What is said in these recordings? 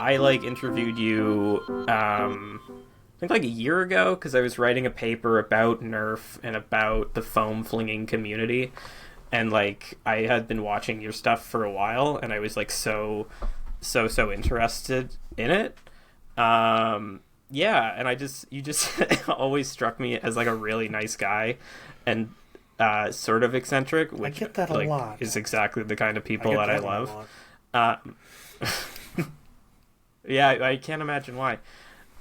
I like interviewed you, I think like a year ago, because I was writing a paper about Nerf and about the foam flinging community, and like I had been watching your stuff for a while, and I was like so interested in it. Yeah, and you just always struck me as like a really nice guy, and sort of eccentric, I which get that a like lot. is exactly the kind of I people get that I that one a love. lot. Uh, yeah, I can't imagine why.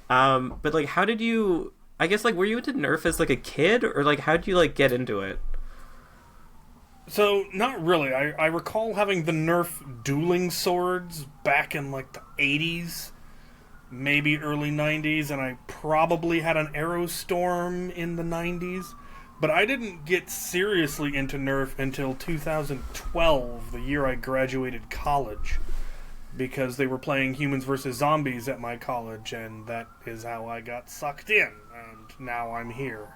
But like, how did you? I guess like, were you into Nerf as like a kid, or like, how did you like get into it? So, not really. I recall having the Nerf dueling swords back in like the 80s, maybe early 90s, and I probably had an Aerostorm in the 90s. But I didn't get seriously into Nerf until 2012, the year I graduated college, because they were playing Humans vs. Zombies at my college, and that is how I got sucked in, and now I'm here.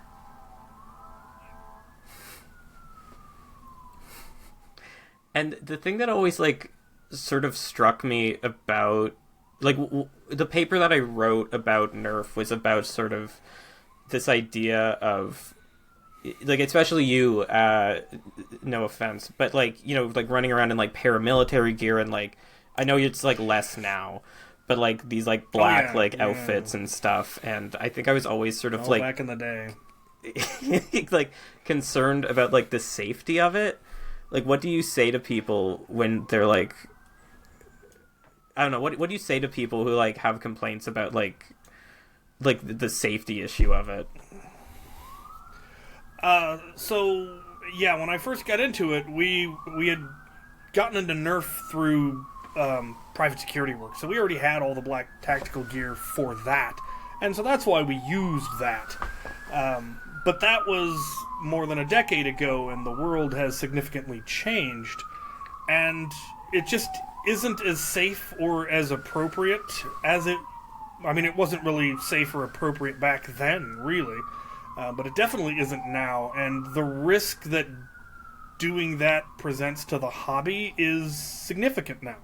And the thing that always like sort of struck me about like the paper that I wrote about Nerf was about sort of this idea of like, especially you, no offense, but like, like running around in like paramilitary gear, and like I know it's like less now, but like these like Oh black yeah, like yeah. outfits and stuff, and I think I was always sort of All like back in the day. like concerned about like the safety of it. Like, what do you say to people when they're like, I don't know, what do you say to people who like have complaints about like the safety issue of it? So yeah, when I first got into it, we had gotten into Nerf through private security work, so we already had all the black tactical gear for that, and so that's why we used that. But that was more than a decade ago, and the world has significantly changed, and it just isn't as safe or as appropriate as it. I mean, it wasn't really safe or appropriate back then, really. But it definitely isn't now, and the risk that doing that presents to the hobby is significant now.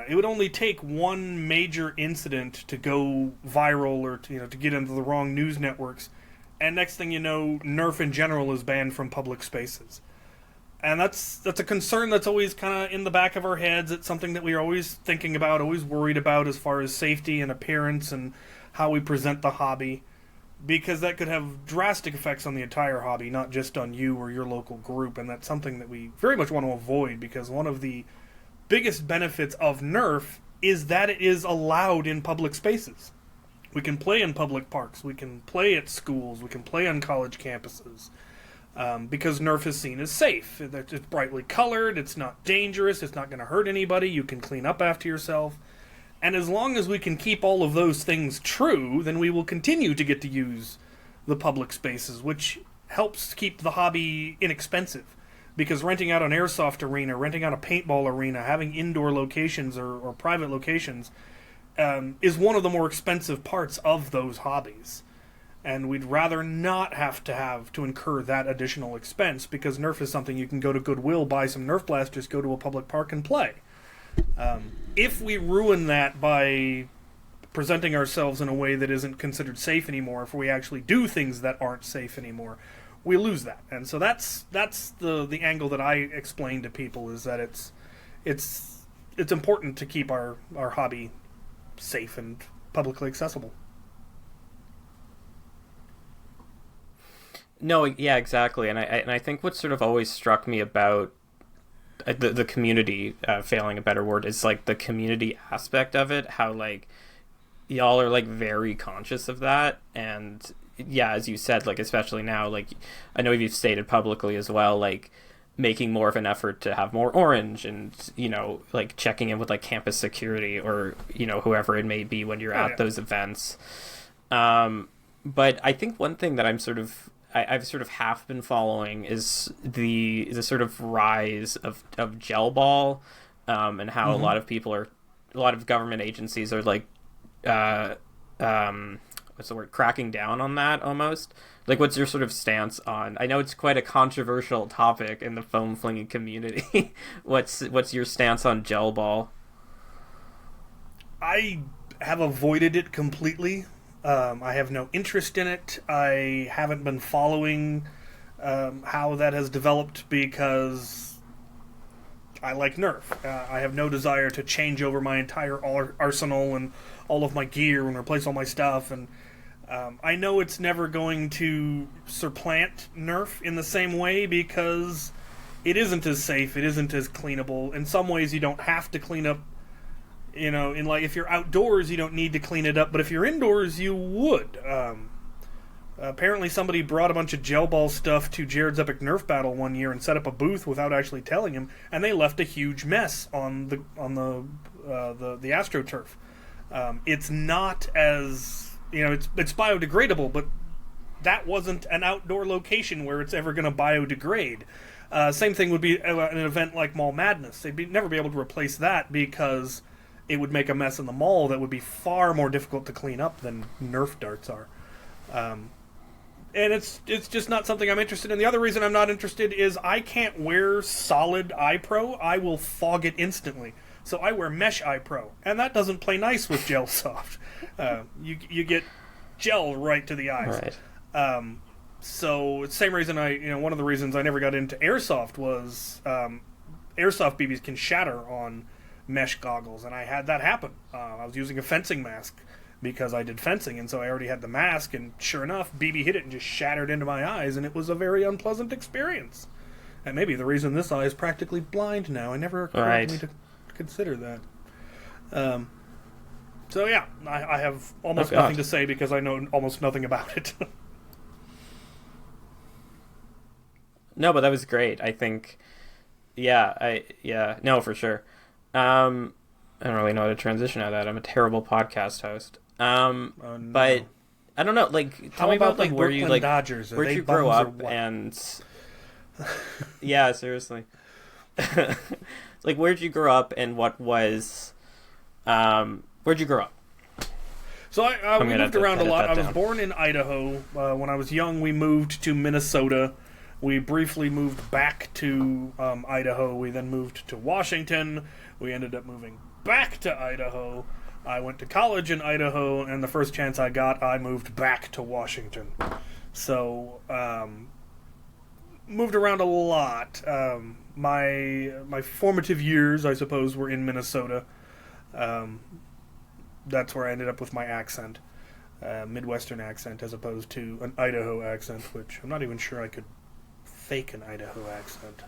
It would only take one major incident to go viral, or to get into the wrong news networks, and next thing you know, Nerf in general is banned from public spaces. And that's a concern that's always kind of in the back of our heads. It's something that we're always thinking about, always worried about, as far as safety and appearance and how we present the hobby, because that could have drastic effects on the entire hobby, not just on you or your local group, and that's something that we very much want to avoid, because one of the biggest benefits of Nerf is that it is allowed in public spaces. We can play in public parks, we can play at schools, we can play on college campuses, because Nerf is seen as safe. It's brightly colored, it's not dangerous, it's not going to hurt anybody, you can clean up after yourself. And as long as we can keep all of those things true, then we will continue to get to use the public spaces, which helps keep the hobby inexpensive. Because renting out an airsoft arena, renting out a paintball arena, having indoor locations or private locations is one of the more expensive parts of those hobbies. And we'd rather not have to incur that additional expense, because Nerf is something you can go to Goodwill, buy some Nerf blasters, go to a public park and play. If we ruin that by presenting ourselves in a way that isn't considered safe anymore, if we actually do things that aren't safe anymore, we lose that. And so that's the angle that I explain to people, is that it's important to keep our hobby safe and publicly accessible. No, yeah, exactly. And I think what sort of always struck me about the community, failing a better word, is like the community aspect of it, how like y'all are like very conscious of that. And yeah, as you said, like especially now, like I know you've stated publicly as well, like making more of an effort to have more orange, and like checking in with like campus security, or whoever it may be when you're Oh at yeah. those events. But I think one thing that I've sort of half been following is the sort of rise of gel ball, and how Mm-hmm. a lot of government agencies are like, uh, what's the word, cracking down on that almost. Like, what's your sort of stance on? I know it's quite a controversial topic in the foam flinging community. What's your stance on gel ball? I have avoided it completely. I have no interest in it. I haven't been following how that has developed because I like Nerf. I have no desire to change over my entire arsenal and all of my gear and replace all my stuff. And I know it's never going to supplant Nerf in the same way because it isn't as safe. It isn't as cleanable. In some ways, you don't have to clean up. You know, in like if you're outdoors, you don't need to clean it up, but if you're indoors, you would. Apparently, somebody brought a bunch of gel ball stuff to Jared's Epic Nerf Battle one year and set up a booth without actually telling him, and they left a huge mess on the AstroTurf. It's not as it's biodegradable, but that wasn't an outdoor location where it's ever going to biodegrade. Same thing would be an event like Mall Madness. They'd never be able to replace that because it would make a mess in the mall that would be far more difficult to clean up than Nerf darts are. And it's just not something I'm interested in. The other reason I'm not interested is I can't wear solid eye pro. I will fog it instantly. So I wear mesh eye pro, and that doesn't play nice with gel soft. You get gel right to the eyes. Right. So it's the same reason one of the reasons I never got into airsoft was airsoft BBs can shatter on mesh goggles, and I had that happen. I was using a fencing mask because I did fencing, and so I already had the mask, and sure enough, BB hit it and just shattered into my eyes, and it was a very unpleasant experience. And maybe the reason this eye is practically blind now. I never occurred to me to consider that. So yeah, I have almost nothing to say because I know almost nothing about it. No, but that was great. I think, no, for sure. I don't really know how to transition out of that. I'm a terrible podcast host. No. But I don't know. Like, tell me about like where you like Dodgers? Where'd you grow up and? Yeah, seriously. Like, where'd you grow up and what was? Where'd you grow up? So we moved around a lot. I was born in Idaho. When I was young, we moved to Minnesota. We briefly moved back to Idaho. We then moved to Washington. We ended up moving back to Idaho. I went to college in Idaho, and the first chance I got, I moved back to Washington. So, moved around a lot. My formative years, I suppose, were in Minnesota. That's where I ended up with my accent. Midwestern accent as opposed to an Idaho accent, which I'm not even sure I could fake an Idaho accent.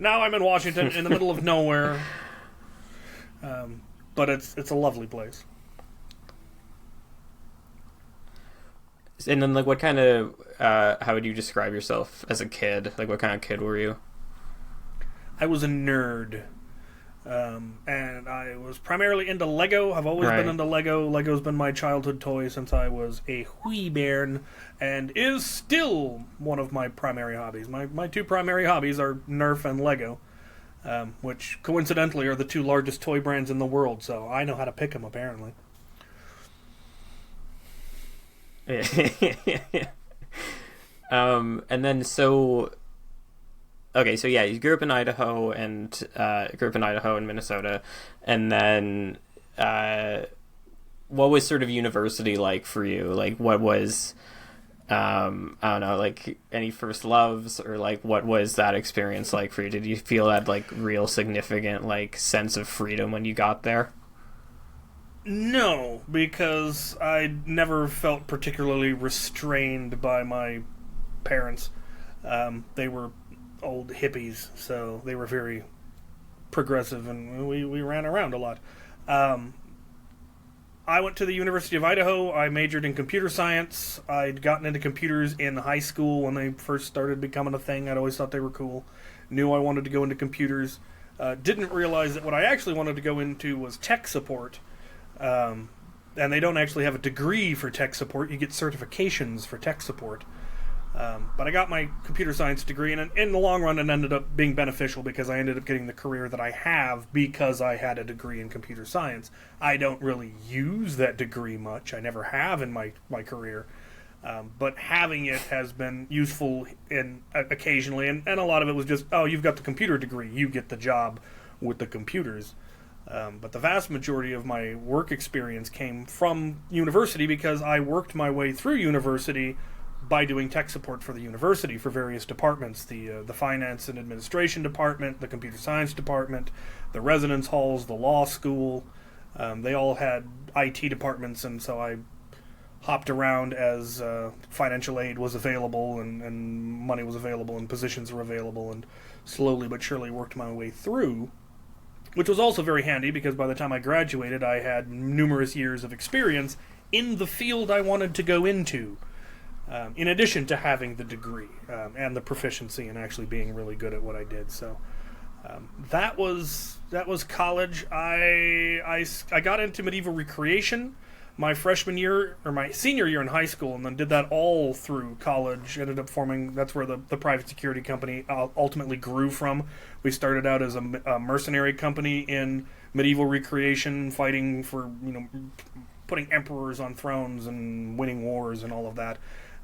Now I'm in Washington, in the middle of nowhere, but it's a lovely place. And then, like, what kind of how would you describe yourself as a kid? Like, what kind of kid were you? I was a nerd, and I was primarily into Lego. I've always been into Lego. Lego's been my childhood toy since I was a wee bairn, and is still one of my primary hobbies. My two primary hobbies are Nerf and Lego, which coincidentally are the two largest toy brands in the world, so I know how to pick them, apparently. And then okay, so yeah, you grew up in Idaho and Minnesota, and then what was sort of university like for you? Like, what was I don't know, like any first loves, or like what was that experience like for you? Did you feel that like real significant like sense of freedom when you got there? No, because I never felt particularly restrained by my parents. They were old hippies, so they were very progressive, and we ran around a lot. I went to the University of Idaho. I majored in computer science. I'd gotten into computers in high school when they first started becoming a thing. I'd always thought they were cool. Knew I wanted to go into computers. Didn't realize that what I actually wanted to go into was tech support. And they don't actually have a degree for tech support. You get certifications for tech support. But I got my computer science degree, and in the long run it ended up being beneficial because I ended up getting the career that I have because I had a degree in computer science. I don't really use that degree much. I never have in my career. But having it has been useful occasionally, and a lot of it was just, oh, you've got the computer degree, you get the job with the computers. But the vast majority of my work experience came from university because I worked my way through university by doing tech support for the university for various departments, the finance and administration department, the computer science department, the residence halls, the law school. They all had IT departments, and so I hopped around as financial aid was available and money was available and positions were available, and slowly but surely worked my way through, which was also very handy because by the time I graduated I had numerous years of experience in the field I wanted to go into, in addition to having the degree and the proficiency and actually being really good at what I did. So that was college. I got into medieval recreation my freshman year, or my senior year in high school, and then did that all through college. Ended up forming, that's where the private security company ultimately grew from. We started out as a mercenary company in medieval recreation, fighting for, putting emperors on thrones and winning wars and all of that.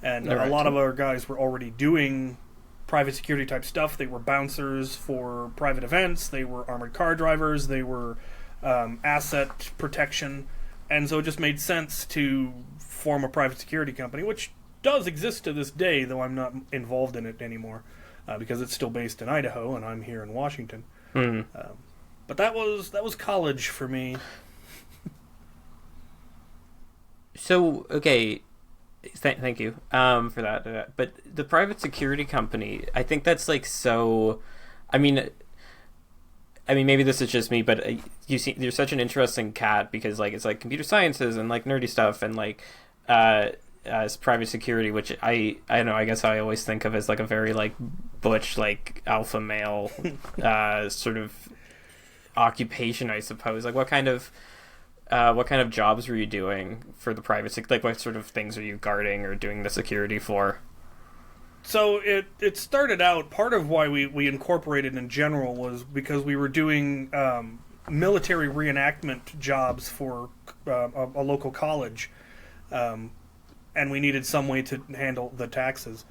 And a lot of our guys were already doing private security type stuff. They were bouncers for private events, they were armored car drivers, they were asset protection. And so it just made sense to form a private security company, which does exist to this day, though I'm not involved in it anymore, because it's still based in Idaho and I'm here in Washington. But that was college for me. So, okay, thank you for that. But the private security company, I think that's like so... I mean, maybe this is just me, but you're such an interesting cat because like it's like computer sciences and like nerdy stuff and like as private security, which I don't know, I guess I always think of as like a very like butch like alpha male sort of occupation, I suppose. Like what kind of jobs were you doing for the private like what sort of things are you guarding or doing the security for? So it started out, part of why we incorporated in general was because we were doing military reenactment jobs for a local college, and we needed some way to handle the taxes.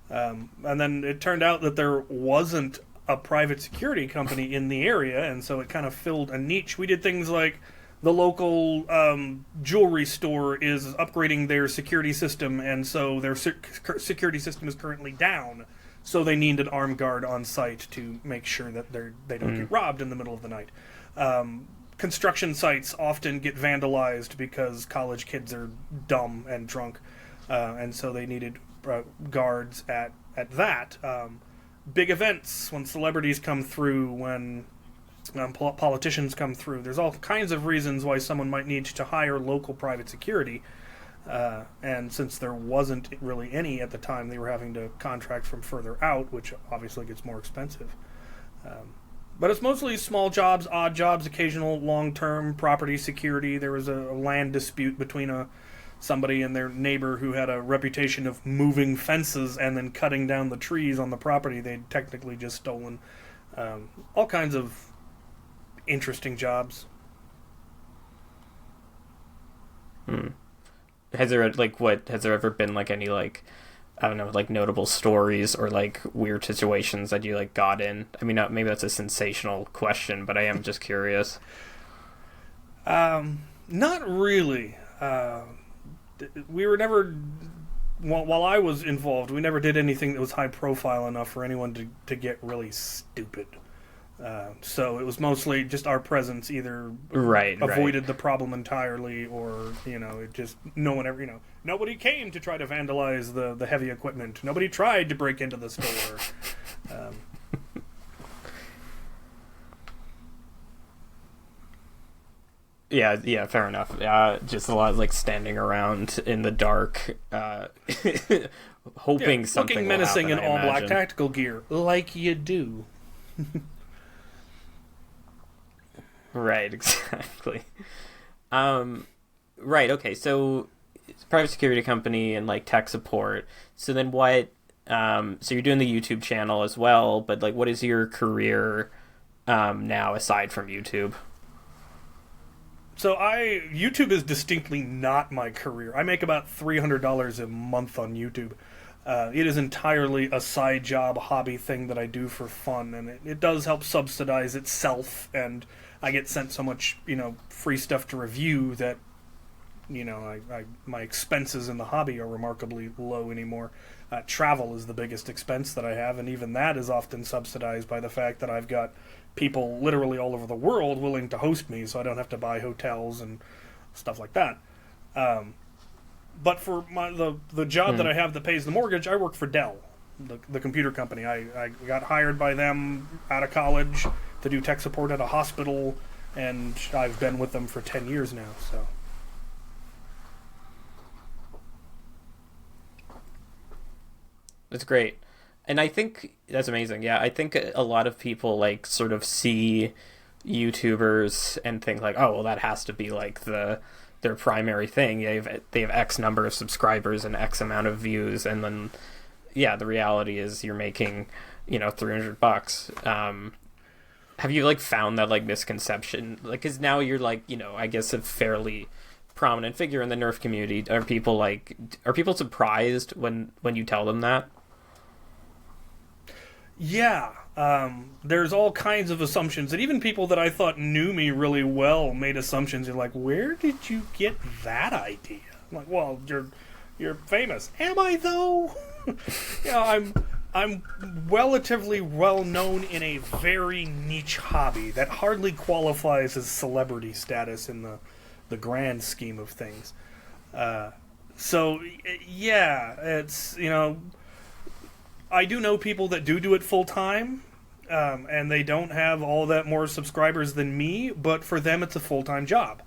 And then it turned out that there wasn't a private security company in the area, and so it kind of filled a niche. We did things like the local jewelry store is upgrading their security system, and so their security system is currently down. So they need an armed guard on site to make sure that they don't get robbed in the middle of the night. Construction sites often get vandalized because college kids are dumb and drunk, and so they needed guards at that. Big events, when celebrities come through, when politicians come through. There's all kinds of reasons why someone might need to hire local private security, and since there wasn't really any at the time, they were having to contract from further out, which obviously gets more expensive. But it's mostly small jobs, odd jobs, occasional long-term property security. There was a land dispute between somebody and their neighbor who had a reputation of moving fences and then cutting down the trees on the property they'd technically just stolen. All kinds of interesting jobs. Has there ever been like any like, I don't know, like notable stories or like weird situations that you like got in? I mean, maybe that's a sensational question, but I am just curious. Not really. We were never, while I was involved, we never did anything that was high profile enough for anyone to get really stupid. So it was mostly just our presence either avoided the problem entirely, or it just nobody came to try to vandalize the heavy equipment. Nobody tried to break into the store. Yeah, fair enough. Just a lot of like standing around in the dark, hoping something looking will menacing happen, in all black tactical gear, like you do. Right, exactly. Right, okay, so it's a private security company and like tech support. So then what, so you're doing the YouTube channel as well, but like what is your career now aside from YouTube? So YouTube is distinctly not my career. I make about $300 a month on YouTube. It is entirely a side job, hobby thing that I do for fun, and it does help subsidize itself and I get sent so much, free stuff to review that, my expenses in the hobby are remarkably low anymore. Travel is the biggest expense that I have, and even that is often subsidized by the fact that I've got people literally all over the world willing to host me, so I don't have to buy hotels and stuff like that. But for the job that I have that pays the mortgage, I work for Dell, the computer company. I got hired by them out of college to do tech support at a hospital, and I've been with them for 10 years now. So. That's great. And I think that's amazing. Yeah, I think a lot of people like sort of see YouTubers and think like, oh, well, that has to be like their primary thing. They have X number of subscribers and X amount of views, and then the reality is you're making $300. Have you like found that like misconception? Like, because now you're like I guess a fairly prominent figure in the Nerf community. Are people surprised when you tell them that? Yeah, there's all kinds of assumptions, and even people that I thought knew me really well made assumptions. You're like, where did you get that idea? I'm like, well, you're famous. Am I though? I'm relatively well known in a very niche hobby that hardly qualifies as celebrity status in the grand scheme of things. So yeah, it's I do know people that do it full time, and they don't have all that more subscribers than me. But for them, it's a full time job,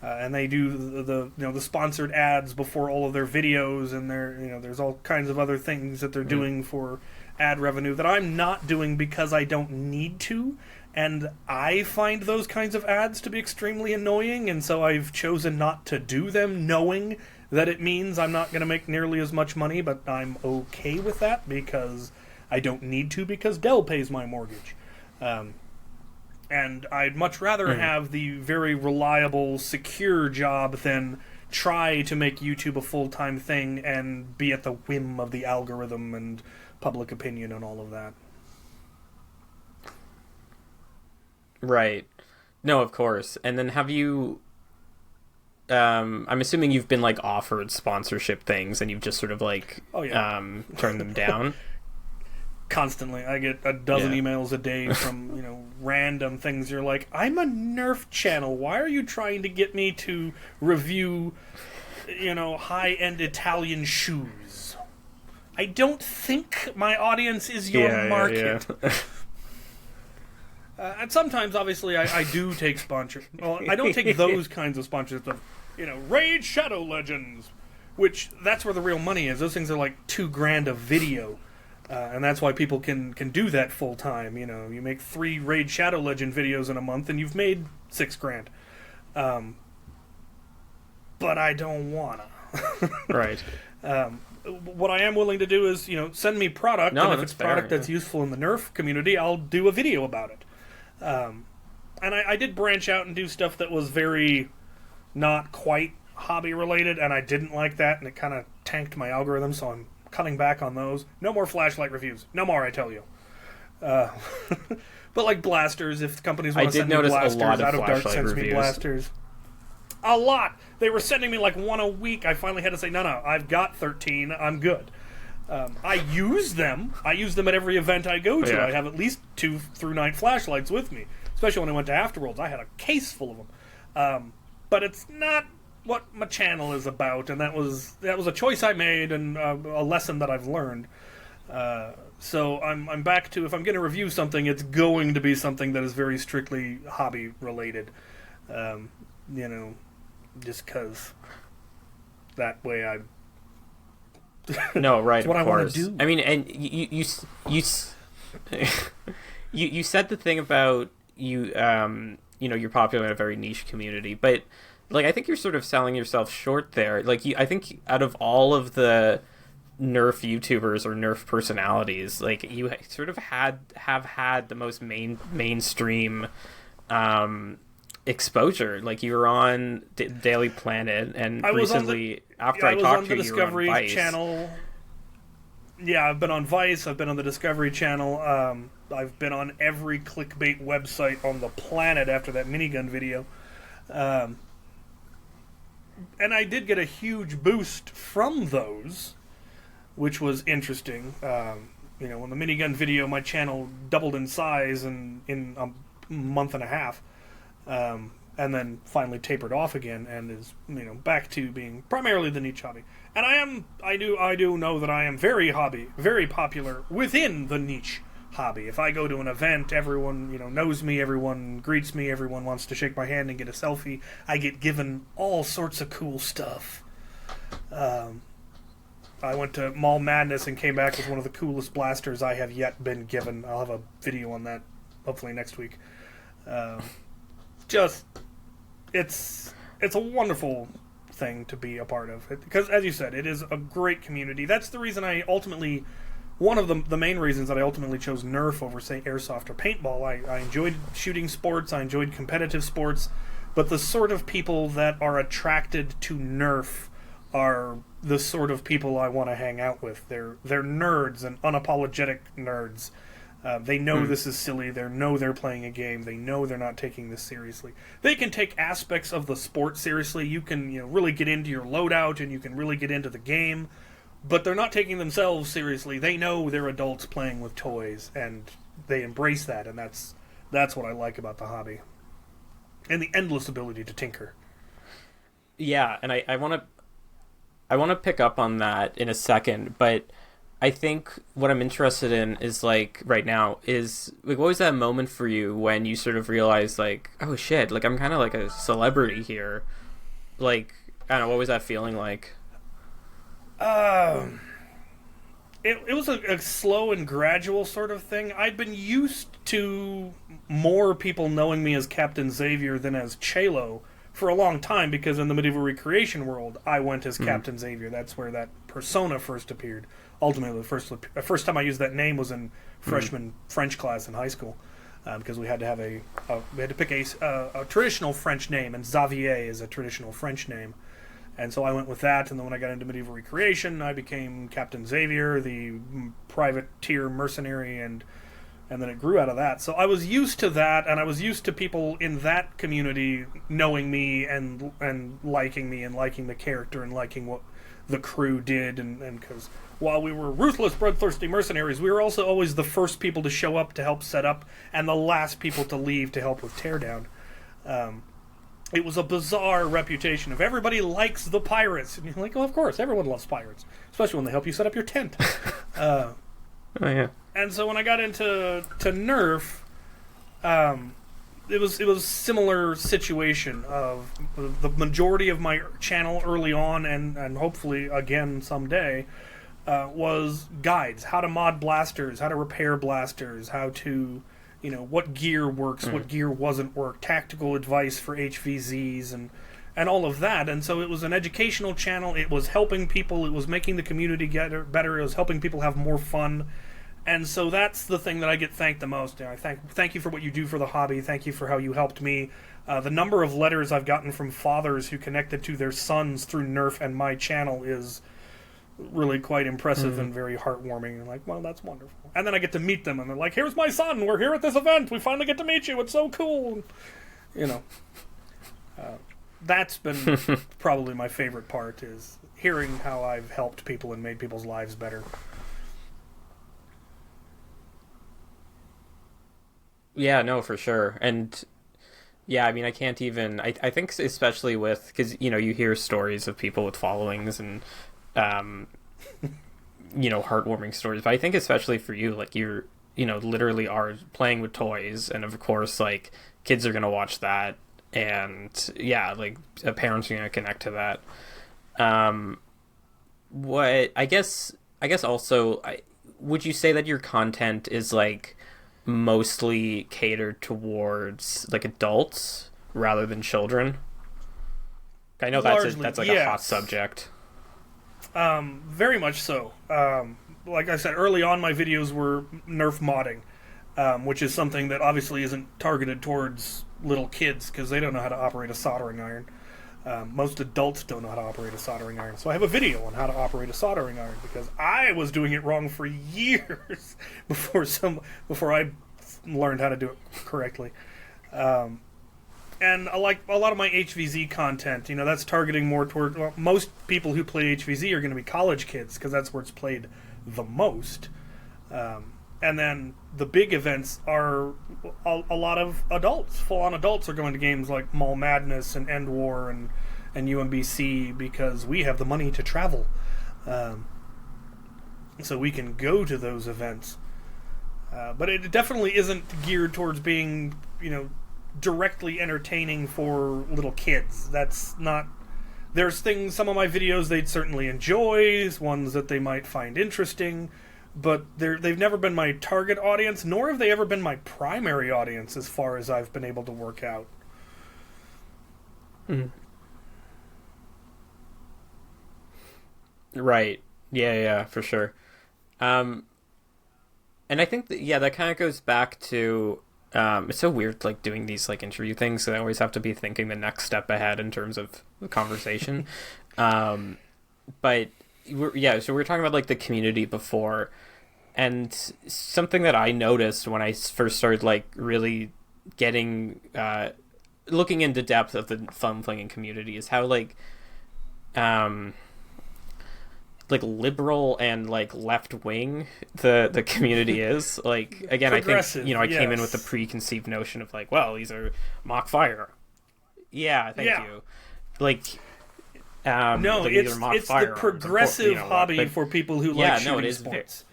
and they do the sponsored ads before all of their videos, and there's all kinds of other things that they're doing for ad revenue that I'm not doing because I don't need to, and I find those kinds of ads to be extremely annoying, and so I've chosen not to do them, knowing that it means I'm not going to make nearly as much money, but I'm okay with that because I don't need to, because Dell pays my mortgage. And I'd much rather have the very reliable, secure job than try to make YouTube a full-time thing and be at the whim of the algorithm and public opinion and all of that. Right. No, of course. And then have you... I'm assuming you've been like offered sponsorship things and you've just sort of like turned them down. Constantly. I get a dozen emails a day from random things. You're like, I'm a Nerf channel. Why are you trying to get me to review high-end Italian shoes? I don't think my audience is your market. And sometimes, obviously, I do take sponsors. Well, I don't take those kinds of sponsorships of, Raid Shadow Legends, which that's where the real money is. Those things are like $2,000 a video, and that's why people can do that full time. You make 3 Raid Shadow Legend videos in a month, and you've made $6,000. But I don't wanna. Right. What I am willing to do is, send me product, and if it's product that's useful in the Nerf community, I'll do a video about it. And I did branch out and do stuff that was very not quite hobby related, and I didn't like that, and it kind of tanked my algorithm, so I'm cutting back on those. No more flashlight reviews. No more, I tell you. But like blasters, if companies want to send me blasters, Out of Dark sends me blasters. A lot! They were sending me like 1 a week. I finally had to say, no, I've got 13. I'm good. I use them. I use them at every event I go to. Yeah. I have at least 2 through 9 flashlights with me. Especially when I went to Afterworlds. I had a case full of them. But it's not what my channel is about, and that was a choice I made and a lesson that I've learned. So I'm back to, if I'm going to review something, it's going to be something that is very strictly hobby related. Just because that way I... No, right, what of I want course. to do. I mean, and you said the thing about you're popular in a very niche community, but like I think you're sort of selling yourself short there. Like I think out of all of the Nerf YouTubers or Nerf personalities, like you sort of have had the most mainstream exposure. Like you were on Daily Planet, and recently after I talked to you, Discovery you were on Vice. Channel. Yeah, I've been on Vice. I've been on the Discovery Channel. I've been on every clickbait website on the planet after that minigun video. And I did get a huge boost from those, which was interesting. When the minigun video, my channel doubled in size in a month and a half, and then finally tapered off again, and is back to being primarily the niche hobby. And I do know that I am very popular within the niche hobby. If I go to an event, everyone knows me, everyone greets me, everyone wants to shake my hand and get a selfie. I get given all sorts of cool stuff. I went to Mall Madness and came back with one of the coolest blasters I have yet been given. I'll have a video on that hopefully next week. It's a wonderful thing to be a part of, because as you said, it is a great community. That's the reason one of the main reasons that I ultimately chose Nerf over, say, airsoft or paintball. I enjoyed shooting sports, I enjoyed competitive sports, but the sort of people that are attracted to Nerf are the sort of people I want to hang out with. They're nerds and unapologetic nerds. They know this is silly. They know they're playing a game. They know they're not taking this seriously. They can take aspects of the sport seriously. You can really get into your loadout, and you can really get into the game, but they're not taking themselves seriously. They know they're adults playing with toys, and they embrace that, and that's what I like about the hobby. And the endless ability to tinker. Yeah, and I want to pick up on that in a second, but I think what I'm interested in is, like, right now is, like, what was that moment for you when you sort of realized, like, oh shit, like, I'm kind of like a celebrity here? Like, I don't know, what was that feeling like? It was a slow and gradual sort of thing. I'd been used to more people knowing me as Captain Xavier than as Chalo for a long time, because in the medieval recreation world, I went as Captain Xavier. That's where that persona first appeared. Ultimately, the first time I used that name was in freshman French class in high school, because we had to pick a traditional French name, and Xavier is a traditional French name, and so I went with that. And then when I got into medieval recreation, I became Captain Xavier, the privateer mercenary, and then it grew out of that. So I was used to that, and I was used to people in that community knowing me and liking me and liking the character and liking what the crew did, and because while we were ruthless, bloodthirsty mercenaries, we were also always the first people to show up to help set up and the last people to leave to help with teardown. It was a bizarre reputation of everybody likes the pirates, and you're like, well, of course, everyone loves pirates, especially when they help you set up your tent. Oh yeah. And so when I got into Nerf, it was a similar situation of the majority of my channel early on, and hopefully again someday, was guides, how to mod blasters, how to repair blasters, how to, what gear works, what gear wasn't work, tactical advice for HVZs, and all of that. And so it was an educational channel. It was helping people. It was making the community get better. It was helping people have more fun. And so that's the thing that I get thanked the most. I thank you for what you do for the hobby. Thank you for how you helped me. The number of letters I've gotten from fathers who connected to their sons through Nerf and my channel is really quite impressive and very heartwarming. And like, well, that's wonderful. And then I get to meet them, and they're like, here's my son. We're here at this event. We finally get to meet you. It's so cool. That's been probably my favorite part, is hearing how I've helped people and made people's lives better. Yeah, no, for sure. And yeah, I mean, I can't even, I think especially with, because, you hear stories of people with followings and, heartwarming stories, but I think especially for you, like, you're, literally are playing with toys, and of course, like, kids are going to watch that, and yeah, like, parents are going to connect to that. What, I guess also, would you say that your content is, like, mostly catered towards, like, adults rather than children? I know that's like a hot subject. Very much so. Like I said, early on my videos were Nerf modding, which is something that obviously isn't targeted towards little kids, because they don't know how to operate a soldering iron. Most adults don't know how to operate a soldering iron, so I have a video on how to operate a soldering iron because I was doing it wrong for years before I learned how to do it correctly. And I like a lot of my HVZ content. That's targeting more toward most people who play HVZ are going to be college kids because that's where it's played the most. And then the big events are a lot of adults. Full-on adults are going to games like Mall Madness and End War and UMBC because we have the money to travel. So we can go to those events. But it definitely isn't geared towards being, directly entertaining for little kids. That's not... There's things, some of my videos they'd certainly enjoy, ones that they might find interesting, but they've never been my target audience, nor have they ever been my primary audience as far as I've been able to work out. Mm. Right. Yeah, for sure. And I think that kind of goes back to... it's so weird, like, doing these, like, interview things, so I always have to be thinking the next step ahead in terms of the conversation. But, so we were talking about, like, the community before, and something that I noticed when I first started, like, really getting, looking into depth of the fun playing community is how, like liberal and like left wing the community is. Like, again, I think I came in with the preconceived notion of like, well, these are mock fire. Thank you. Like, no, it's the progressive hobby for people who like shooting sports.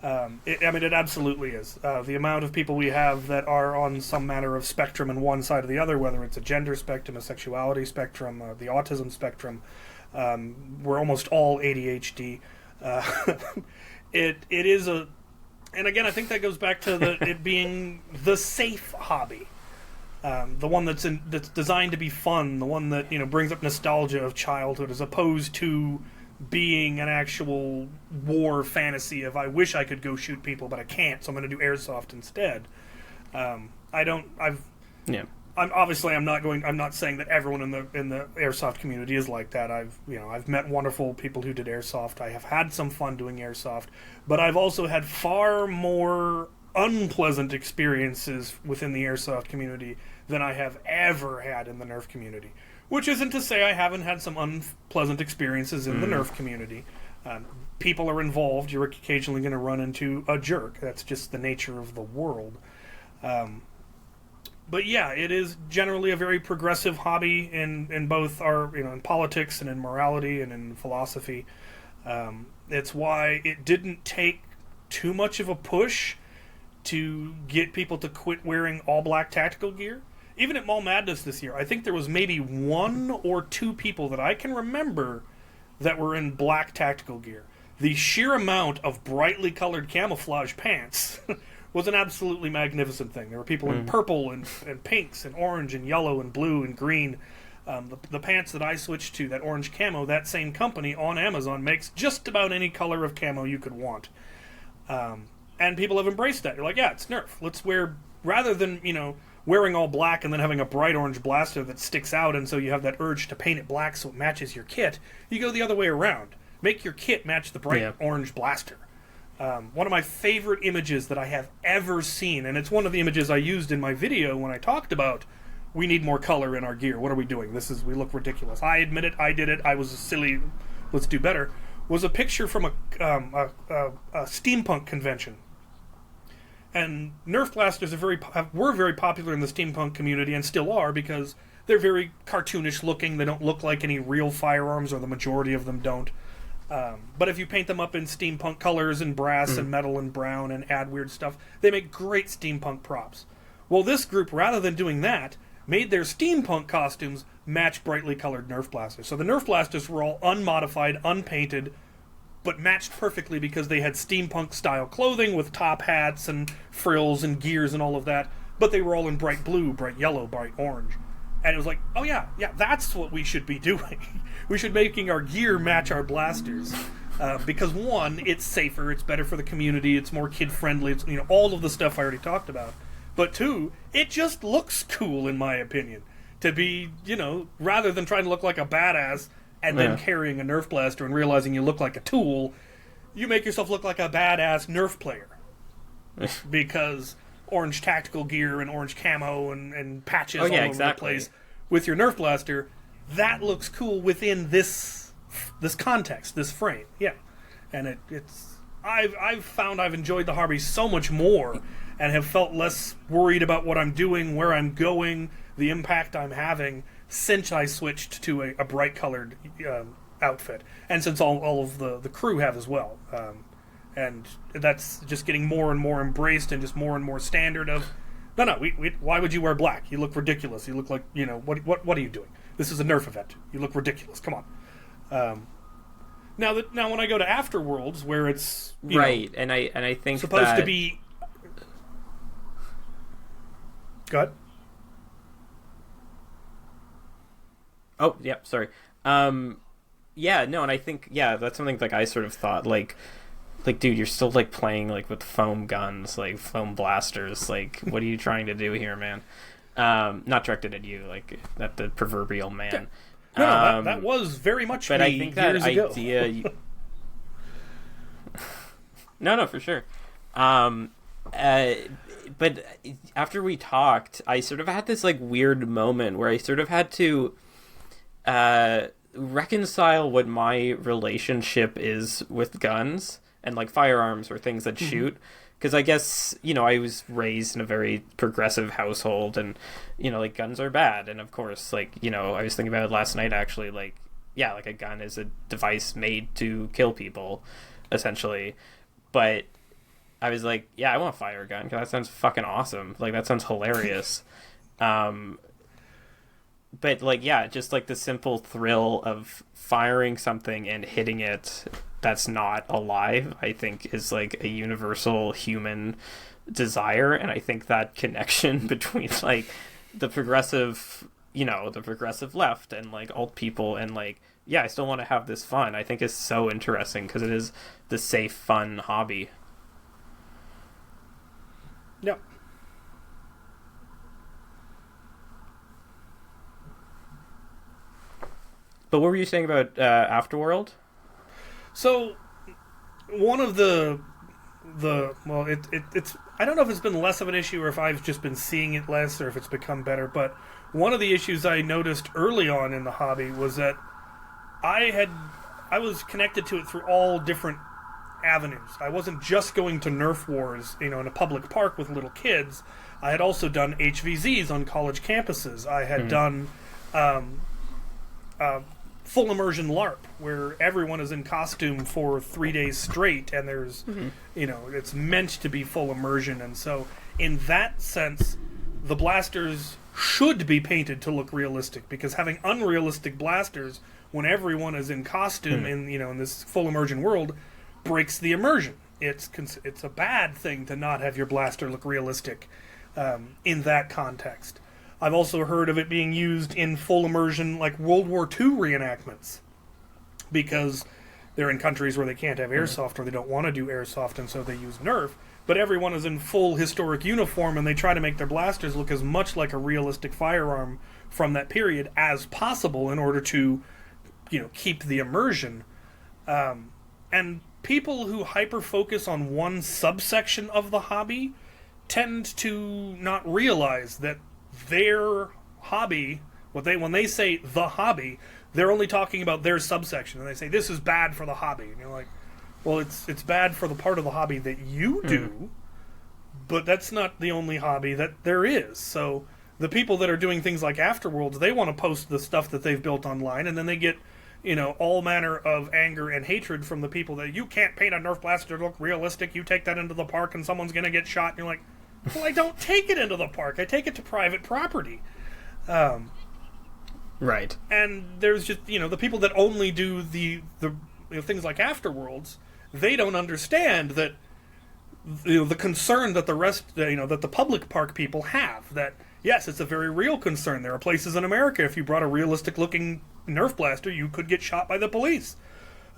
It absolutely is. The amount of people we have that are on some manner of spectrum on one side or the other, whether it's a gender spectrum, a sexuality spectrum, the autism spectrum. We're almost all ADHD. It is a, and again, I think that goes back to it being the safe hobby, the one that's designed to be fun, the one that brings up nostalgia of childhood, as opposed to being an actual war fantasy of I wish I could go shoot people, but I can't, so I'm going to do airsoft instead. I'm not saying that everyone in the airsoft community is like that. I've met wonderful people who did airsoft. I have had some fun doing airsoft, but I've also had far more unpleasant experiences within the airsoft community than I have ever had in the Nerf community. Which isn't to say I haven't had some unpleasant experiences in the Nerf community. People are involved. You're occasionally going to run into a jerk. That's just the nature of the world. But yeah, it is generally a very progressive hobby in both our, in politics and in morality and in philosophy. It's why it didn't take too much of a push to get people to quit wearing all black tactical gear. Even at Mall Madness this year, I think there was maybe 1 or 2 people that I can remember that were in black tactical gear. The sheer amount of brightly colored camouflage pants was an absolutely magnificent thing. There were people in purple and pinks and orange and yellow and blue and green. The pants that I switched to, that orange camo, that same company on Amazon makes just about any color of camo you could want. And people have embraced that. They're like, yeah, it's Nerf. Let's wear, rather than, wearing all black and then having a bright orange blaster that sticks out and so you have that urge to paint it black so it matches your kit, you go the other way around. Make your kit match the bright orange blaster. One of my favorite images that I have ever seen, and it's one of the images I used in my video when I talked about we need more color in our gear. What are we doing? We look ridiculous. I admit it. I did it. I was silly. Let's do better. Was a picture from a steampunk convention. And Nerf blasters were very popular in the steampunk community and still are because they're very cartoonish looking. They don't look like any real firearms, or the majority of them don't. But if you paint them up in steampunk colors and brass and metal and brown and add weird stuff, they make great steampunk props. Well, this group, rather than doing that, made their steampunk costumes match brightly colored Nerf blasters. So the Nerf blasters were all unmodified, unpainted, but matched perfectly because they had steampunk-style clothing with top hats and frills and gears and all of that, but they were all in bright blue, bright yellow, bright orange. And it was like, oh yeah, that's what we should be doing. We should be making our gear match our blasters. Because one, it's safer, it's better for the community, it's more kid-friendly, it's all of the stuff I already talked about. But two, it just looks cool, in my opinion. to be, rather than trying to look like a badass and then carrying a Nerf blaster and realizing you look like a tool, you make yourself look like a badass Nerf player. Because orange tactical gear and orange camo and patches all over the place with your Nerf blaster, that looks cool within this context, this frame. Yeah. And I've found I've enjoyed the hobby so much more and have felt less worried about what I'm doing, where I'm going, the impact I'm having since I switched to a bright colored outfit, and since all of the crew have as well, and that's just getting more and more embraced and just more and more standard of why would you wear black? You look ridiculous. You look like what are you doing? This is a Nerf event. You look ridiculous. Come on. Now when I go to Afterworlds, where it's and I think supposed to be. Go ahead. Oh, yeah, sorry. And I think that's something like I sort of thought like dude, you're still like playing like with foam guns, like foam blasters, like what are you trying to do here, man? Not directed at you, like at the proverbial man. No, that was very much but me I think that years idea ago. No, for sure. But after we talked, I sort of had this like weird moment where I sort of had to reconcile what my relationship is with guns and like firearms or things that shoot, because I guess I was raised in a very progressive household, and like guns are bad, and of course like I was thinking about it last night actually, like like a gun is a device made to kill people essentially, but I was like, I want a fire gun because that sounds fucking awesome, like that sounds hilarious. But like just like the simple thrill of firing something and hitting it that's not alive, I think is like a universal human desire. And I think that connection between like the progressive left and like alt people and like I still want to have this fun, I think is so interesting because it is the safe, fun hobby. Yep. But what were you saying about Afterworld? So, one of it's I don't know if it's been less of an issue or if I've just been seeing it less or if it's become better, but one of the issues I noticed early on in the hobby was that I was connected to it through all different avenues. I wasn't just going to Nerf wars, in a public park with little kids. I had also done HVZs on college campuses. I had done full immersion LARP, where everyone is in costume for 3 days straight, and there's, it's meant to be full immersion. And so, in that sense, the blasters should be painted to look realistic, because having unrealistic blasters when everyone is in costume in this full immersion world breaks the immersion. It's a bad thing to not have your blaster look realistic in that context. I've also heard of it being used in full immersion, like World War II reenactments, because they're in countries where they can't have airsoft or they don't want to do airsoft, and so they use Nerf. But everyone is in full historic uniform, and they try to make their blasters look as much like a realistic firearm from that period as possible in order to, keep the immersion. And people who hyper-focus on one subsection of the hobby tend to not realize that their hobby, when they say the hobby, they're only talking about their subsection, and they say this is bad for the hobby, and you're like, well, it's bad for the part of the hobby that you do, but that's not the only hobby that there is. So the people that are doing things like Afterworlds, they want to post the stuff that they've built online, and then they get all manner of anger and hatred from the people that you can't paint a Nerf blaster to look realistic, you take that into the park and someone's going to get shot, and you're like, well, I don't take it into the park. I take it to private property. Right. And there's just, the people that only do the things like Afterworlds, they don't understand that, the concern that that the public park people have. That, yes, it's a very real concern. There are places in America, if you brought a realistic-looking Nerf blaster, you could get shot by the police.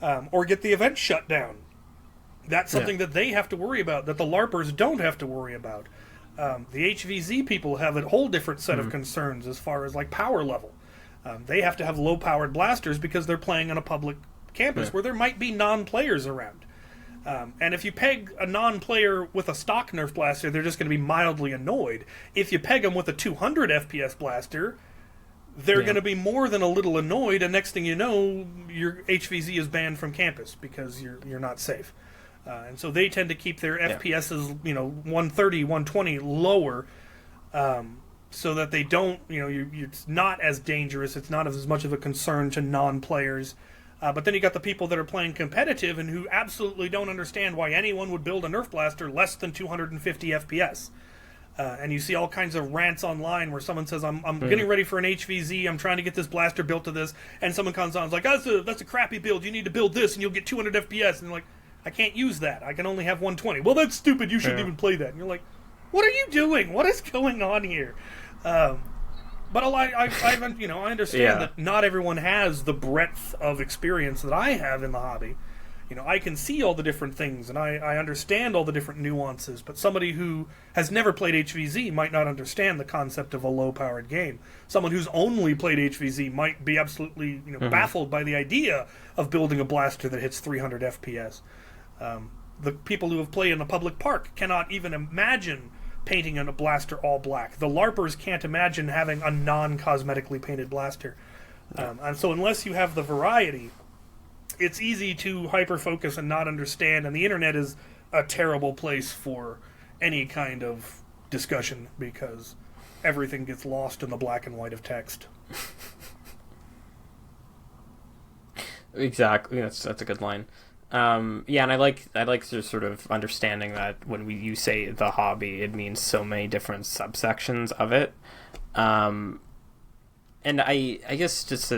Or get the event shut down. That's something that they have to worry about, that the LARPers don't have to worry about. The HVZ people have a whole different set of concerns as far as like power level. They have to have low-powered blasters because they're playing on a public campus where there might be non-players around. And if you peg a non-player with a stock Nerf blaster, they're just going to be mildly annoyed. If you peg them with a 200 FPS blaster, they're going to be more than a little annoyed, and next thing you know, your HVZ is banned from campus because you're not safe. And so they tend to keep their FPSs, 130, 120 lower, so that they don't, it's not as dangerous, it's not as much of a concern to non-players. But then you got the people that are playing competitive and who absolutely don't understand why anyone would build a Nerf blaster less than 250 FPS. And you see all kinds of rants online where someone says, I'm getting ready for an HVZ, I'm trying to get this blaster built to this, and someone comes on and is like, that's a crappy build, you need to build this and you'll get 200 FPS. And they're like, I can't use that, I can only have 120. Well, that's stupid, you shouldn't even play that. And you're like, what are you doing? What is going on here? But I understand that not everyone has the breadth of experience that I have in the hobby. I can see all the different things, and I understand all the different nuances, but somebody who has never played HVZ might not understand the concept of a low-powered game. Someone who's only played HVZ might be absolutely baffled by the idea of building a blaster that hits 300 FPS. The people who have played in a public park cannot even imagine painting a blaster all black. The LARPers can't imagine having a non-cosmetically painted blaster. And so unless you have the variety, it's easy to hyper-focus and not understand, and the internet is a terrible place for any kind of discussion because everything gets lost in the black and white of text. Exactly, that's a good line. And I like the sort of understanding that when you say the hobby, it means so many different subsections of it. And I guess just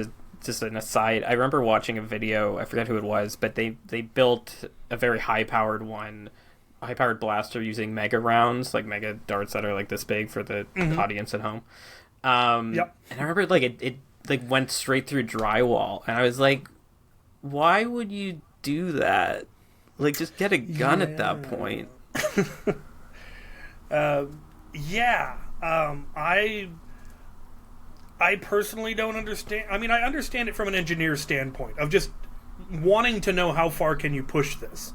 an aside, I remember watching a video, I forget who it was, but they built a very high-powered blaster using mega rounds, like mega darts that are like this big for the audience at home. And I remember like it like went straight through drywall, and I was like, why would you do that? Like, just get a gun at that point. I personally don't understand. I mean, I understand it from an engineer's standpoint of just wanting to know how far can you push this.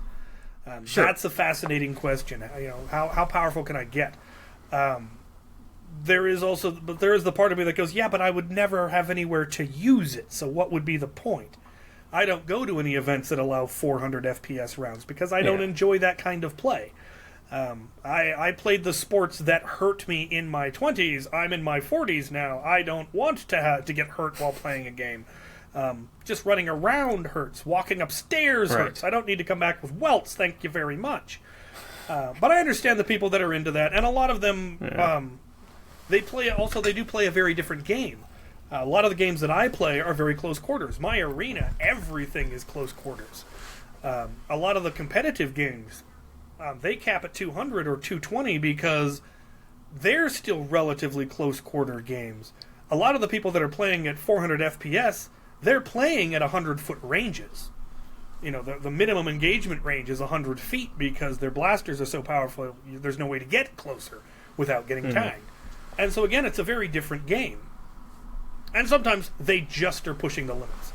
Sure. That's a fascinating question. How powerful can I get? There is the part of me that goes, yeah, but I would never have anywhere to use it. So what would be the point? I don't go to any events that allow 400 FPS rounds because I don't enjoy that kind of play. I played the sports that hurt me in my 20s. I'm in my 40s now. I don't want to get hurt while playing a game. Just running around hurts. Walking upstairs hurts. I don't need to come back with welts, thank you very much. But I understand the people that are into that, and a lot of them, they do play a very different game. A lot of the games that I play are very close quarters. My arena, everything is close quarters. A lot of the competitive games, they cap at 200 or 220 because they're still relatively close quarter games. A lot of the people that are playing at 400 FPS, they're playing at 100-foot ranges. The minimum engagement range is 100 feet because their blasters are so powerful, there's no way to get closer without getting tagged. And so again, it's a very different game. And sometimes they just are pushing the limits.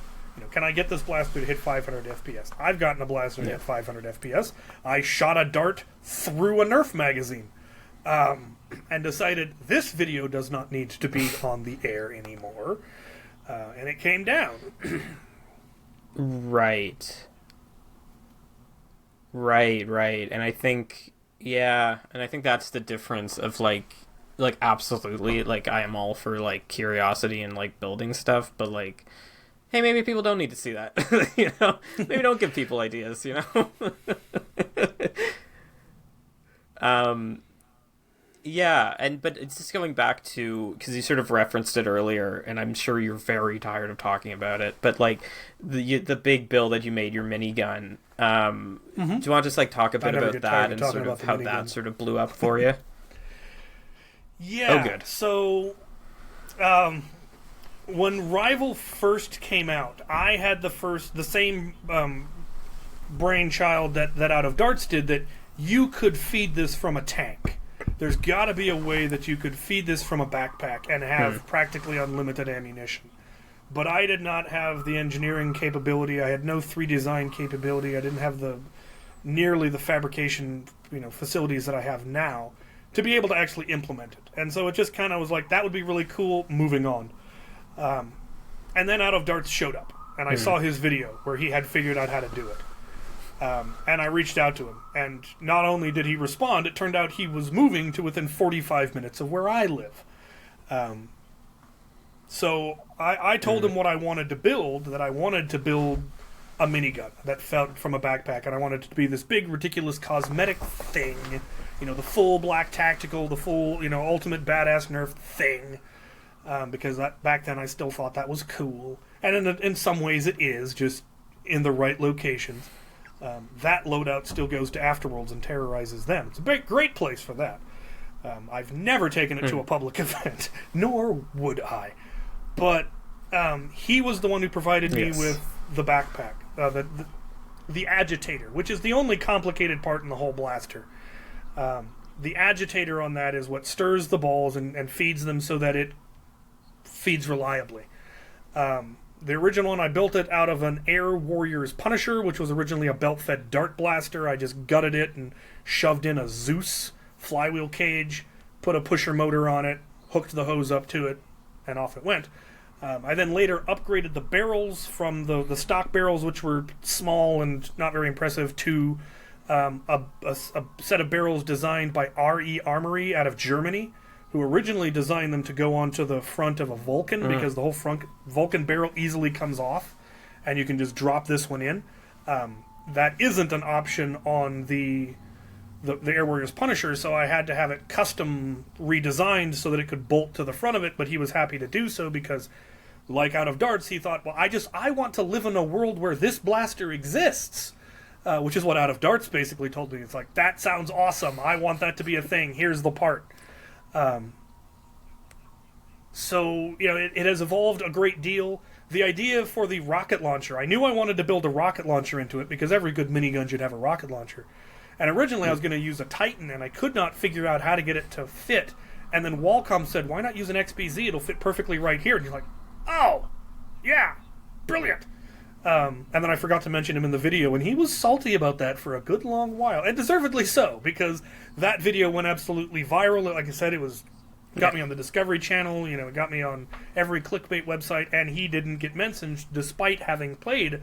Can I get this blaster to hit 500 FPS? I've gotten a blaster to hit 500 FPS. I shot a dart through a Nerf magazine and decided this video does not need to be on the air anymore. And it came down. Right. And I think, that's the difference of like absolutely, like I am all for like curiosity and like building stuff, but like, hey, maybe people don't need to see that. Maybe don't give people ideas. But it's just going back to, because you sort of referenced it earlier, and I'm sure you're very tired of talking about it, but like the big build that you made, your minigun. Do you want to just like talk a bit about that and sort of how that sort of blew up for you? Yeah. Oh, good. So, when Rival first came out, I had the same brainchild that Out of Darts did, that you could feed this from a tank. there's got to be a way that you could feed this from a backpack and have practically unlimited ammunition. But I did not have the engineering capability. I had no 3D design capability. I didn't have nearly the fabrication facilities that I have now to be able to actually implement it. And so it just kind of was like, that would be really cool, moving on. And then Out of Darts showed up, and I saw his video where he had figured out how to do it. And I reached out to him, and not only did he respond, it turned out he was moving to within 45 minutes of where I live. So I told him what I wanted to build, that I wanted to build a minigun that felt from a backpack, and I wanted it to be this big, ridiculous cosmetic thing, the full black tactical, the full, ultimate badass Nerf thing, because back then I still thought that was cool, and in some ways it is, just in the right locations. That loadout still goes to Afterworlds and terrorizes them. It's a great place for that. I've never taken it to a public event, nor would I. But he was the one who provided me with the backpack, the agitator, which is the only complicated part in the whole blaster. The agitator on that is what stirs the balls and feeds them so that it feeds reliably. The original one, I built it out of an Air Warriors Punisher, which was originally a belt-fed dart blaster. I just gutted it and shoved in a Zeus flywheel cage, put a pusher motor on it, hooked the hose up to it, and off it went. I then later upgraded the barrels from the stock barrels, which were small and not very impressive, to a set of barrels designed by R.E. Armory out of Germany, who originally designed them to go onto the front of a Vulcan, because the whole front Vulcan barrel easily comes off, and you can just drop this one in. That isn't an option on the Air Warriors Punisher, so I had to have it custom redesigned so that it could bolt to the front of it, but he was happy to do so because, like Out of Darts, he thought, well, I want to live in a world where this blaster exists, which is what Out of Darts basically told me. It's like, that sounds awesome. I want that to be a thing. Here's the part. So, it has evolved a great deal. The idea for the rocket launcher, I knew I wanted to build a rocket launcher into it because every good minigun should have a rocket launcher. And originally I was going to use a Titan, and I could not figure out how to get it to fit. And then Walcom said, why not use an XBZ? It'll fit perfectly right here. And you're like, oh, yeah, brilliant. And then I forgot to mention him in the video, and he was salty about that for a good long while. And deservedly so, because that video went absolutely viral. Like I said, it got me on the Discovery Channel, it got me on every clickbait website, and he didn't get mentioned despite having played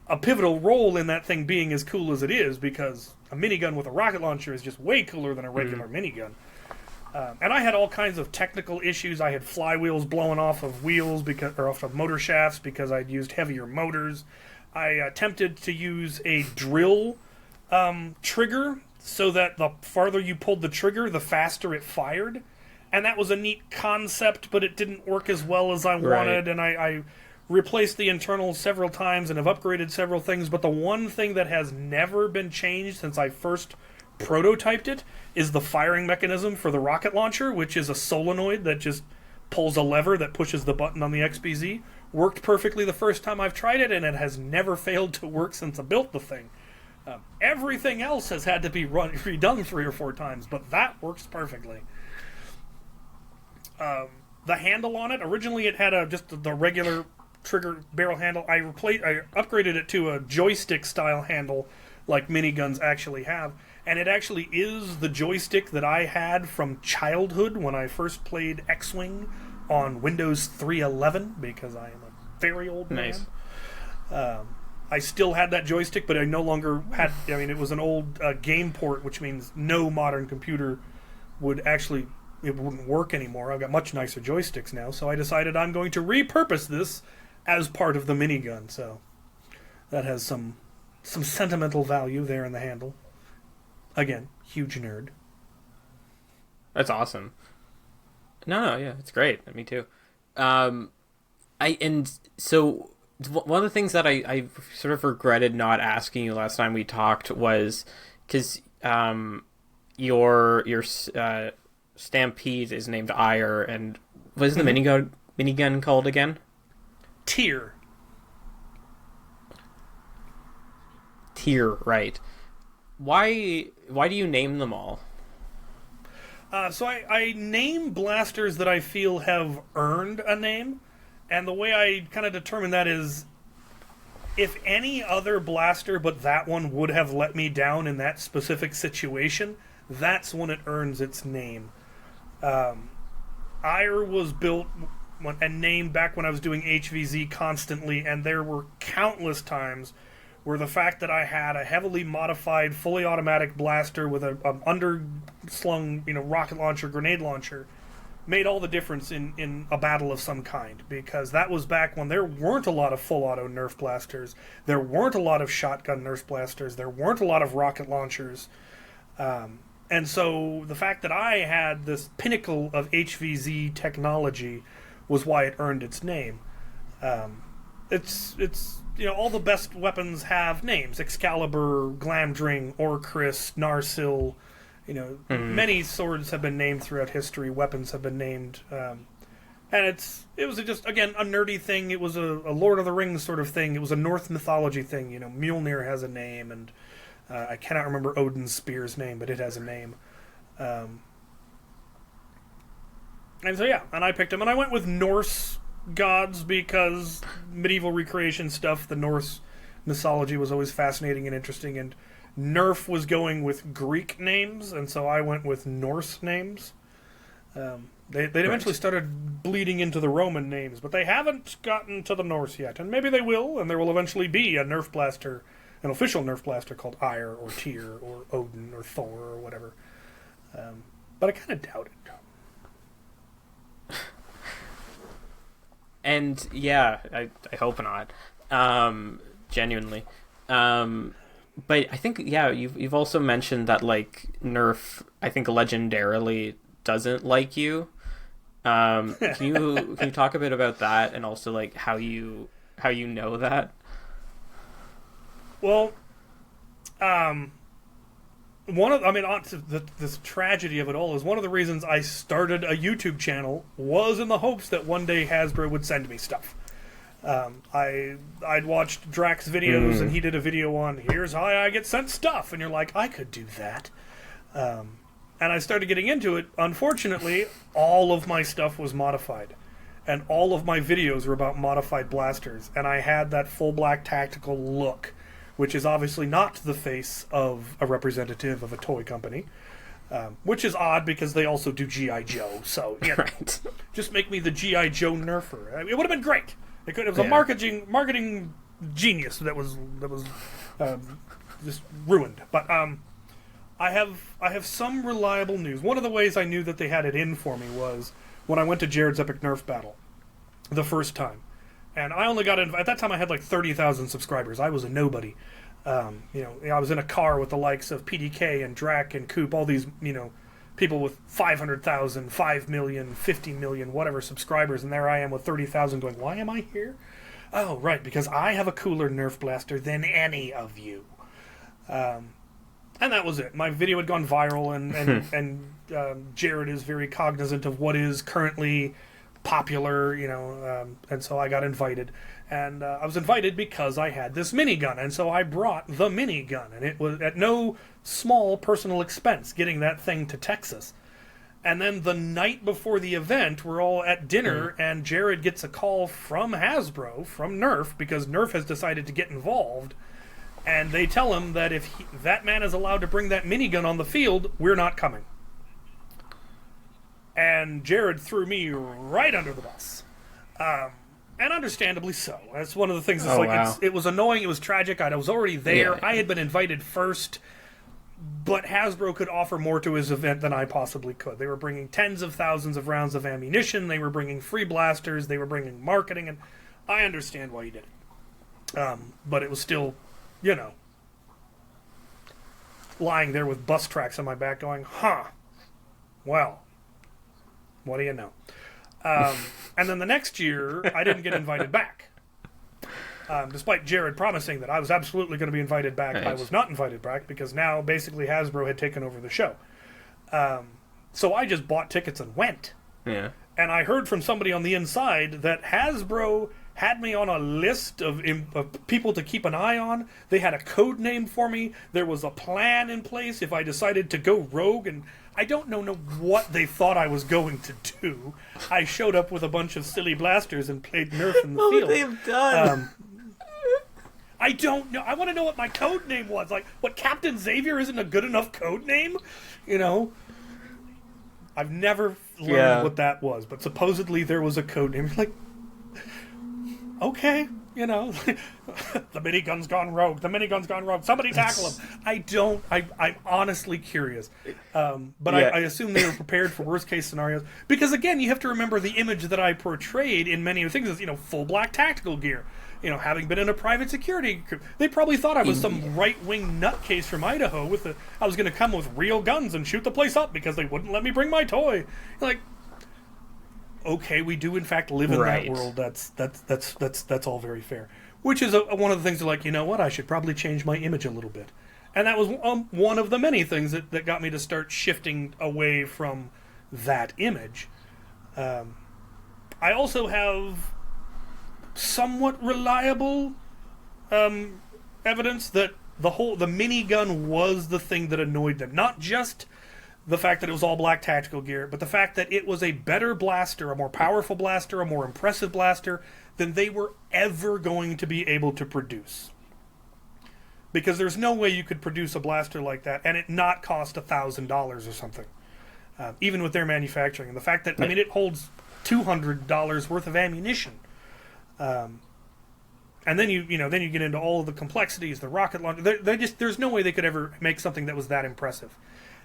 a pivotal role in that thing being as cool as it is, because a minigun with a rocket launcher is just way cooler than a regular minigun. And I had all kinds of technical issues. I had flywheels blowing off of wheels off of motor shafts because I'd used heavier motors. I attempted to use a drill trigger so that the farther you pulled the trigger, the faster it fired. And that was a neat concept, but it didn't work as well as I wanted, and I replaced the internals several times and have upgraded several things, but the one thing that has never been changed since I first prototyped it is the firing mechanism for the rocket launcher, which is a solenoid that just pulls a lever that pushes the button on the XBZ. Worked perfectly the first time I've tried it, and it has never failed to work since I built the thing. Everything else has had to be redone 3 or 4 times, but that works perfectly. The handle on it, originally it had just the regular trigger barrel handle. I upgraded it to a joystick style handle like miniguns actually have, and it actually is the joystick that I had from childhood when I first played X-Wing on Windows 3.11, because I am a very old man. Nice. I still had that joystick, but I no longer had, it was an old game port, which means no modern computer it wouldn't work anymore. I've got much nicer joysticks now, so I decided I'm going to repurpose this as part of the minigun. So that has some sentimental value there in the handle. Again, huge nerd. That's awesome. No, yeah, it's great. Me too. So one of the things that I sort of regretted not asking you last time we talked was because your Stampede is named Ire, and what is the minigun called again? Tier, right. Why do you name them all? So I name blasters that I feel have earned a name, and the way I kind of determine that is if any other blaster but that one would have let me down in that specific situation, that's when it earns its name. Ire was built and named back when I was doing HVZ constantly, and there were countless times where the fact that I had a heavily modified, fully automatic blaster with an underslung, rocket launcher, grenade launcher, made all the difference in a battle of some kind, because that was back when there weren't a lot of full auto Nerf blasters, there weren't a lot of shotgun Nerf blasters, there weren't a lot of rocket launchers, and so the fact that I had this pinnacle of HVZ technology was why it earned its name. It's all the best weapons have names: Excalibur, Glamdring, Orcris, Narsil. Many swords have been named throughout history. Weapons have been named, and it was just, again, a nerdy thing. It was a Lord of the Rings sort of thing. It was a Norse mythology thing. Mjolnir has a name, and I cannot remember Odin's spear's name, but it has a name. And so and I picked him, and I went with Norse gods because medieval recreation stuff, the Norse mythology was always fascinating and interesting, and Nerf was going with Greek names, and so I went with Norse names. They eventually started bleeding into the Roman names, but they haven't gotten to the Norse yet, and maybe they will, and there will eventually be a Nerf blaster, an official Nerf blaster called Ire or Tyr or Odin or Thor or whatever. But I kind of doubt it. And I hope not. Genuinely. But I think you've also mentioned that like Nerf, I think legendarily doesn't like you. Can you talk a bit about that, and also like how you know that? Well, this tragedy of it all is one of the reasons I started a YouTube channel was in the hopes that one day Hasbro would send me stuff. I'd watched Drax videos, and he did a video on here's how I get sent stuff, and you're like, I could do that. And I started getting into it. Unfortunately, all of my stuff was modified, and all of my videos were about modified blasters, and I had that full black tactical look, which is obviously not the face of a representative of a toy company, which is odd because they also do G.I. Joe, so right. Just make me the G.I. Joe Nerfer. It would have been great. It was a marketing genius that was just ruined. But I have some reliable news. One of the ways I knew that they had it in for me was when I went to Jared's Epic Nerf Battle the first time. And I only got at that time I had like 30,000 subscribers. I was a nobody. I was in a car with the likes of PDK and Drac and Coop, all these, people with 500,000, 5 million, 50 million, whatever subscribers, and there I am with 30,000 going, why am I here? Oh, right, because I have a cooler Nerf blaster than any of you. And that was it. My video had gone viral, and Jared is very cognizant of what is currently popular, and so I got invited. And I was invited because I had this minigun, and so I brought the minigun, and it was at no small personal expense getting that thing to Texas. And then the night before the event, we're all at dinner, and Jared gets a call from Hasbro, from Nerf, because Nerf has decided to get involved, and they tell him that if that man is allowed to bring that minigun on the field, we're not coming. And Jared threw me right under the bus. And understandably so. That's one of the things that's wow. It was annoying, it was tragic, I was already there, I had been invited first, but Hasbro could offer more to his event than I possibly could. They were bringing tens of thousands of rounds of ammunition, they were bringing free blasters, they were bringing marketing, and I understand why he did it. But it was still, lying there with bus tracks on my back going, well, what do you know? And then the next year, I didn't get invited back. Despite Jared promising that I was absolutely going to be invited back, right. I was not invited back because now basically Hasbro had taken over the show. So I just bought tickets and went. Yeah. And I heard from somebody on the inside that Hasbro had me on a list of people to keep an eye on. They had a code name for me. There was a plan in place if I decided to go rogue, and I don't know what they thought I was going to do. I showed up with a bunch of silly blasters and played Nerf in the What field. would they have done? I don't know. I want to know what my code name was. Like, what, Captain Xavier isn't a good enough code name? You know? I've never learned what that was, but supposedly there was a code name. Like, okay, you know, the minigun's gone rogue. The minigun's gone rogue. Somebody tackle him. I'm honestly curious. But I assume they were prepared for worst case scenarios. Because again, you have to remember the image that I portrayed in many of the things is, you know, full black tactical gear. You know, having been in a private security group, they probably thought I was some right-wing nutcase from Idaho I was going to come with real guns and shoot the place up because they wouldn't let me bring my toy. Like, okay, we do in fact live in that world. That's all very fair. Which is one of the things that, like, you know what, I should probably change my image a little bit. And that was one of the many things that got me to start shifting away from that image. I also have somewhat reliable evidence that the minigun was the thing that annoyed them. Not just the fact that it was all black tactical gear, but the fact that it was a better blaster, a more powerful blaster, a more impressive blaster than they were ever going to be able to produce. Because there's no way you could produce a blaster like that and it not cost $1,000 or something, even with their manufacturing. And the fact that, I mean, it holds $200 worth of ammunition. And then you get into all of the complexities, the rocket launcher. There's no way they could ever make something that was that impressive.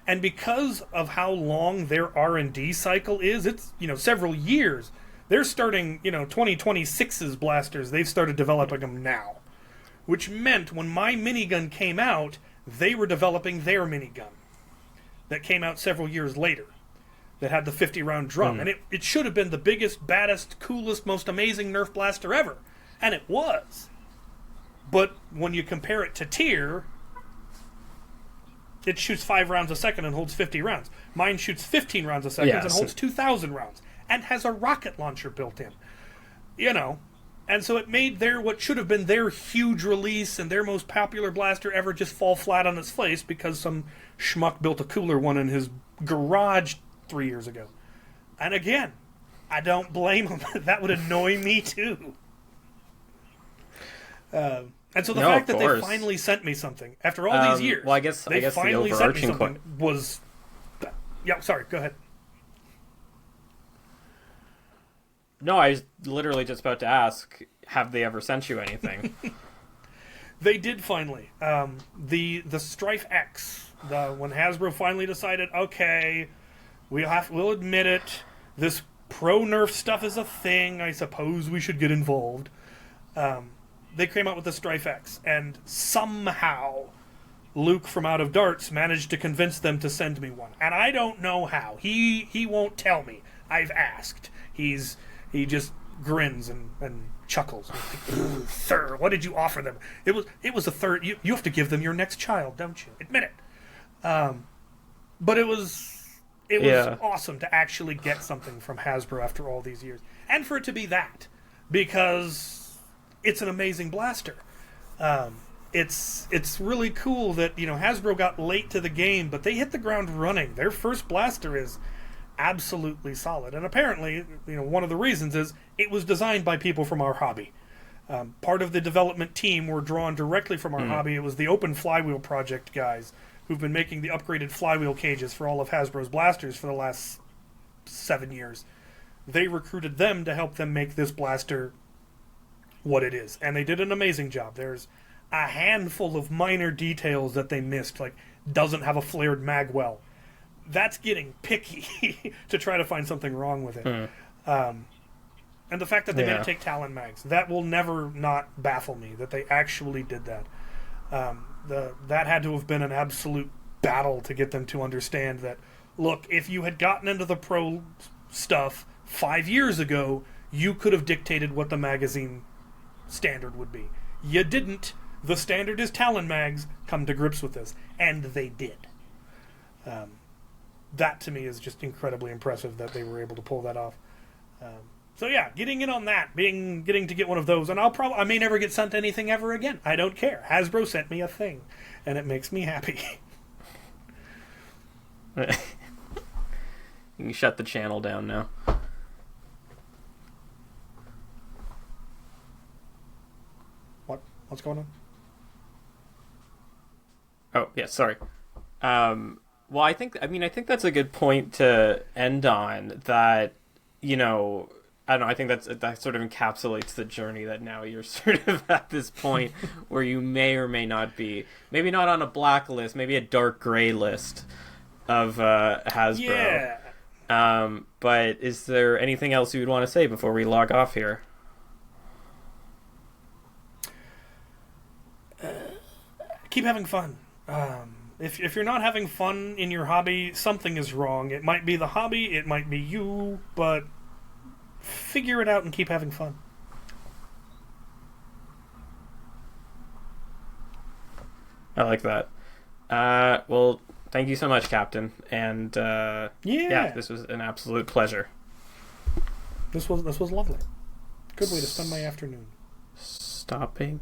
And because of how long their R&D cycle is, it's, you know, several years. They're starting, you know, 2026's blasters. They've started developing them now, which meant when my minigun came out, they were developing their minigun that came out several years later. That had the 50-round drum. And it should have been the biggest, baddest, coolest, most amazing Nerf blaster ever. And it was. But when you compare it to Tyr, it shoots 5 rounds a second and holds 50 rounds. Mine shoots 15 rounds a second and holds 2,000 rounds. And has a rocket launcher built in. You know. And so it made what should have been their huge release and their most popular blaster ever just fall flat on its face because some schmuck built a cooler one in his garage 3 years ago. And again, I don't blame him. That would annoy me too. And so the fact that they finally sent me something after all these years, well, I guess finally sent me something was. Yeah, sorry. Go ahead. No, I was literally just about to ask, have they ever sent you anything? They did finally. The Strife X, when Hasbro finally decided, okay, we'll admit it, this pro Nerf stuff is a thing, I suppose we should get involved. They came out with the Strife X, and somehow Luke from Out of Darts managed to convince them to send me one. And I don't know how. He won't tell me. I've asked. He just grins and chuckles. Like, sir, what did you offer them? It was a third. You have to give them your next child, don't you? Admit it. But it was awesome to actually get something from Hasbro after all these years, and for it to be that, because it's an amazing blaster. It's really cool that, you know, Hasbro got late to the game, but they hit the ground running. Their first blaster is absolutely solid, and apparently, you know, one of the reasons is it was designed by people from our hobby. Part of the development team were drawn directly from our hobby. It was the Open Flywheel Project guys who've been making the upgraded flywheel cages for all of Hasbro's blasters for the last 7 years. They recruited them to help them make this blaster what it is, and they did an amazing job. There's a handful of minor details that they missed, like doesn't have a flared mag well. That's getting picky to try to find something wrong with it. And the fact that they didn't take Talon mags, that will never not baffle me, that they actually did that. That had to have been an absolute battle to get them to understand that, look, if you had gotten into the pro stuff 5 years ago, you could have dictated what the magazine standard would be. You didn't. The standard is Talon mags. Come to grips with this. And they did. That, to me, is just incredibly impressive that they were able to pull that off. So yeah, getting in on that, getting to get one of those, and I may never get sent anything ever again. I don't care. Hasbro sent me a thing, and it makes me happy. You can shut the channel down now. What's going on? Oh yeah, sorry. Well, I think that's a good point to end on. That, you know, I don't know. I think that sort of encapsulates the journey that now you're sort of at this point where you may or may not be, maybe not on a blacklist, maybe a dark gray list of Hasbro. Yeah. But is there anything else you would want to say before we log off here? Keep having fun. If you're not having fun in your hobby, something is wrong. It might be the hobby, it might be you, but figure it out and keep having fun. I like that. Well, thank you so much, Captain. And yeah, this was an absolute pleasure. This was lovely. Good way to spend my afternoon. Stopping